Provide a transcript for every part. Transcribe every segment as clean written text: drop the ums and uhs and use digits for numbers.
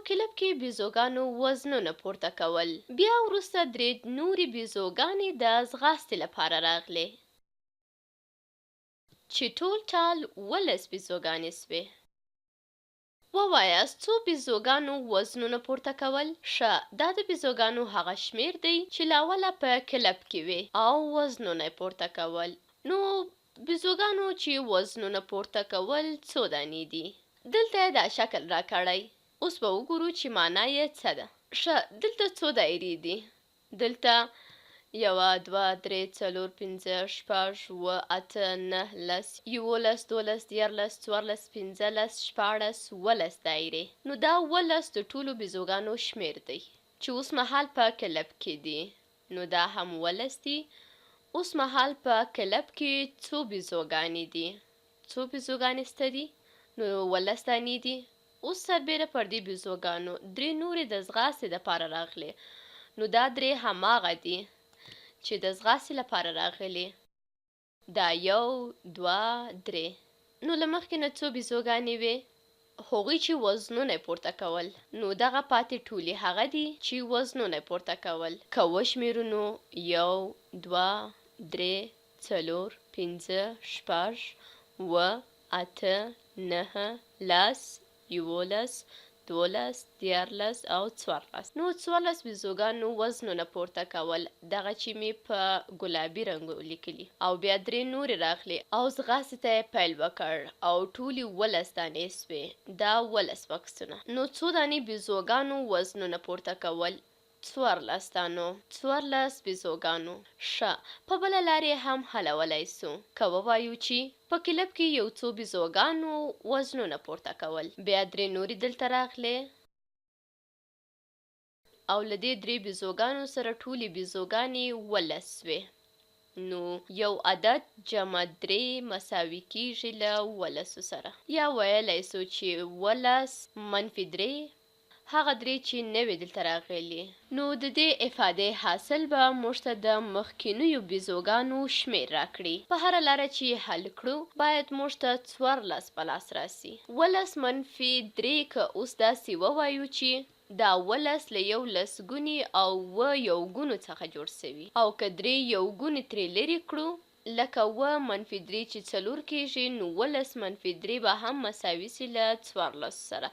کلب کې بیزوګانو وزنونه پورته کول. بیا وروسته درې نورې بیزوګانې د ځغاستې لپاره راغلې چې ټول ټال 12 بیزوګانې سوې. ووایاست څو بیزوګانو وزنونه پورته کول؟ ښه، دا د بیزوګانو هغه شمیر دی چې له اوله په کلب کې وي او وزنونه یې پورته کول. نو بیزوګانو چې وزنونه پورته کول څو دانې دي؟ دلته یې دا شکل راکړی. اوس به وګورو چې معنا یې څه ده. ښه، دلته څو دایرې دي؟ دلته 1 2 3 4 5 6 7 8 9 10 11 12 13 14 15 16 17 دایرې. نو دا 17 د ټولو بیزوګانو شمیر دی چې اوس مهال په کلب کې دي. نو دا هم 17 دي. اوس مهال په کلب کې څو بیزوګانې دي؟ څو بیزوګانې شته دي؟ نو 17 دانې دي. اوس سربیره پر دې بیزوګانو درې نورې د ځغاستې دپاره راغلې. نو دا درې هماغه دي چې د ځغاستې لپاره راغلي. دا 1 2 3. نو له مخکې نه څو بیزوګانې وې؟ هغوی چې وزنونه یې پورته کول. نو دغه پاتې ټولې هغه دي چې وزنونه یې پورته کول. که وشمېرو نو 1 2 3 4 5 6 7 8 9 10 11 12 13 او 14. نو 14 بیزوګانو وزنونه پورته کول. دغه چې مې په ګلابي رنګ لیکلي. او بیا درې نورې راغلې او ځغاستې ته یې پیل وکړ او ټولې 17 دانې سوې. دا 17 بکسونه. نو څو دانې بیزوګانو وزنونه پورته کول؟ 14 دانو. 14 بیزوګانو. ښه، په بله لار یې هم حلولی سو. که ووایو چې په کلب کې یو څو بیزوګانو وزنونه پورته کول. بیا درې نورې دلته راغلې او له دې درې بیزوګانو سره ټولې بیزوګانې 17 سوې. نو یو عدد جمع 3 مساوي کیږي له 17 سره. یا ویلی سو چې 17 منفي 3 هغه درې چې نوې دلته راغلي. نو د دې افادې حاصل به موږ ته د مخکینیو بیزوګانو شمیر راکړي. په هره لاره چې حل کړو باید موږ ته 14 په لاس راسي. 17 منفي 3 که اوس داسې ووایو چې دا 17 له 11 ګونې او 7 یوګونو څخه جوړ سوي او که 3 یوګونې ترې لرې کړو لکه 7 منفي 3 چې 4 کیږي نو 17 منفي 3 به هم مساوي سي له 14 سره.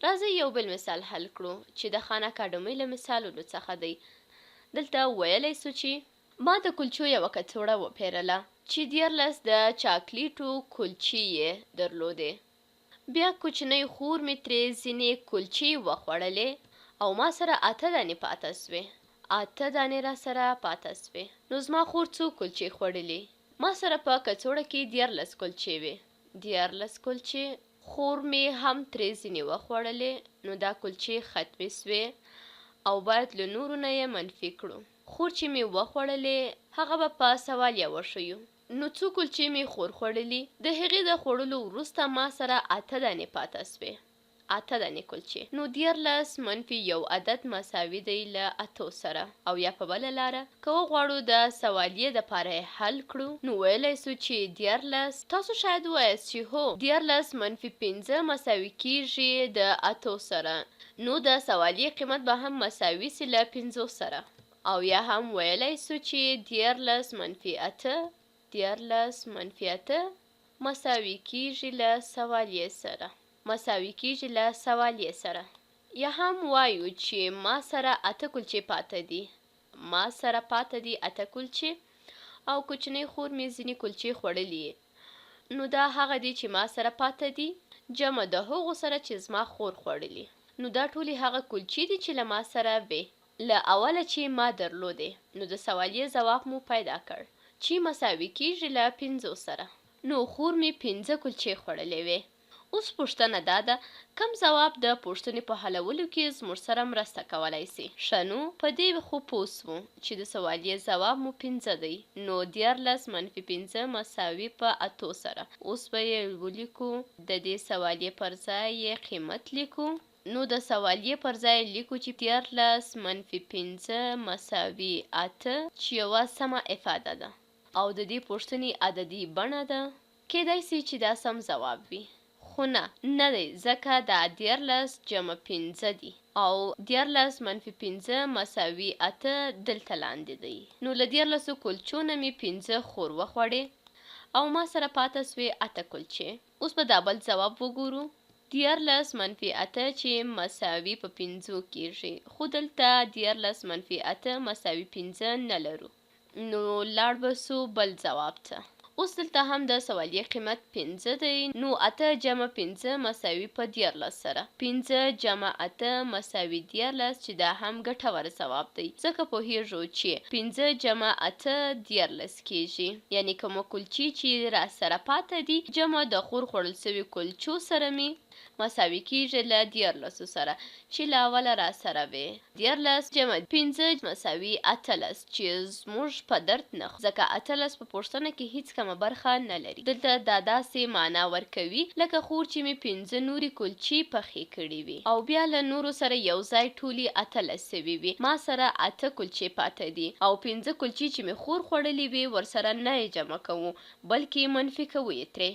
راځئ یو بل مثال حل کړو چې د خان اکاډمۍ له مثالونو څخه دی. دلته ویلی سو چې ما د کلچو یوه کڅوړه وپیرله چې 14 د چاکلیټو کلچې یې درلودې. بیا کوچنۍ خور مې ترې ځینې کلچې وخوړلې او ما سره 8 دانې پاته سوې. 8 دانې را سره پاته سوې. نو زما خور څو کلچې خوړلې؟ ما سره په کڅوړه کې 14 کلچې وې. 14 کلچې. خور مې هم ترې ځینې وخوړلې. نو دا کلچې ختمې سوې او باید له نورو نه یې منفي کړو. خور چې مې وخوړلې هغه به په سوالیه وښیو. نو څو کلچې مې خور خوړلي؟ د هغې د خوړلو وروسته ما سره 8 دانې پاته سوې. 8 دانې کلچې. نو 14 منفي یو عدد مساوي دی له 8 سره. او یا په بله لاره که وغواړو د سوالیې دپاره یې حل کړو نو ویلی سو چې 14 تاسو شاید ووایاست چې هو 14 منفي 5 مساوي کیږي د 8 سره. نو د سوالیې قیمت به هم مساوي سي له 5 سره. او یا هم ویلی سو چې 14 منفي 8 14 منفي 8 مساوي کیږي له سوالیې سره. مساوي کیږي له سوالیې سره. یا هم وایو چې ما سره 8 کلچې پاته دي. ما سره پاته دي 8 کلچې او کوچنۍ خور مې ځینې کلچې خوړلي. نو دا هغه دي چې ما سره پاته دي جمع د هغو سره چې زما خور خوړلي. نو دا ټولې هغه کلچې دي چې له ما سره وې له اوله چې ما درلودې. نو د سوالیې ځواب مو پیدا کړ چې مساوي کیږي له 5 سره. نو خور مې 5 کلچې خوړلې وې. اوس پوښتنه دا ده کوم ځواب د پوښتنې په حلولو کې زموږ سره مرسته کولی سي؟ ښه نو په دې خو پوه سوو چې د سوالیې ځواب مو 5 دی. نو 14 منفي 5 مساوي په 8 سره. اوس به یې ولیکو. د دې سوالیې پر ځای یې قیمت لیکو. نو د سوالیې پر ځای لیکو چې 14 منفي 5 مساوي 8 چې یوه سمه افاده ده او د دې پوښتنې عددي بڼه ده. کیدای سي چې دا سم ځواب وي خو نه دی ځکه دا 14 جمع 5 دی او 14 منفي 5 مساوي 8 دلته لاندې دی. نو له 14 کلچو نه مې 5 خور وخوړې او ما سره پاته سوې 8 کلچې. اوس به دا بل ځواب وګورو. 14 منفي 8 چې مساوي په 5 کېږي، خو دلته 14 منفي 8 مساوي 5 نه لرو. نو لاړ به سو بل ځواب ته. اوس دلته هم د سوالیې قیمت 5 دی، نو 8 جمع 5 مساوي په 14 سره. 5 جمع 8 مساوي 14 چې دا هم ګټور ځواب دی ځکه پوهیږو چې 5 جمع 8 14 کېږي. یعنې کومه کلچې چې را سره پاته دي جمع د خور خوړل سوي کلچو سره می مساوي کېږي له 14 سره چې له اوله را سره وي. 14 جمع 5 مساوي 18 چې زموږ په درد نه ځکه 18 په پوښتنه کې هیڅ کومه برخه نه لري. دلته دا داسې معنا ورکوي لکه خور چې مې 5 نورې کلچې پخې کړې وي او بیا له نورو سره یو ځای ټولې 18 سوي وي. ما سره 8 کلچې پاته دي او 5 کلچې چې مې خور خوړلې وي ورسره نه یې جمع کوو بلکې منفي کوو یې ترې.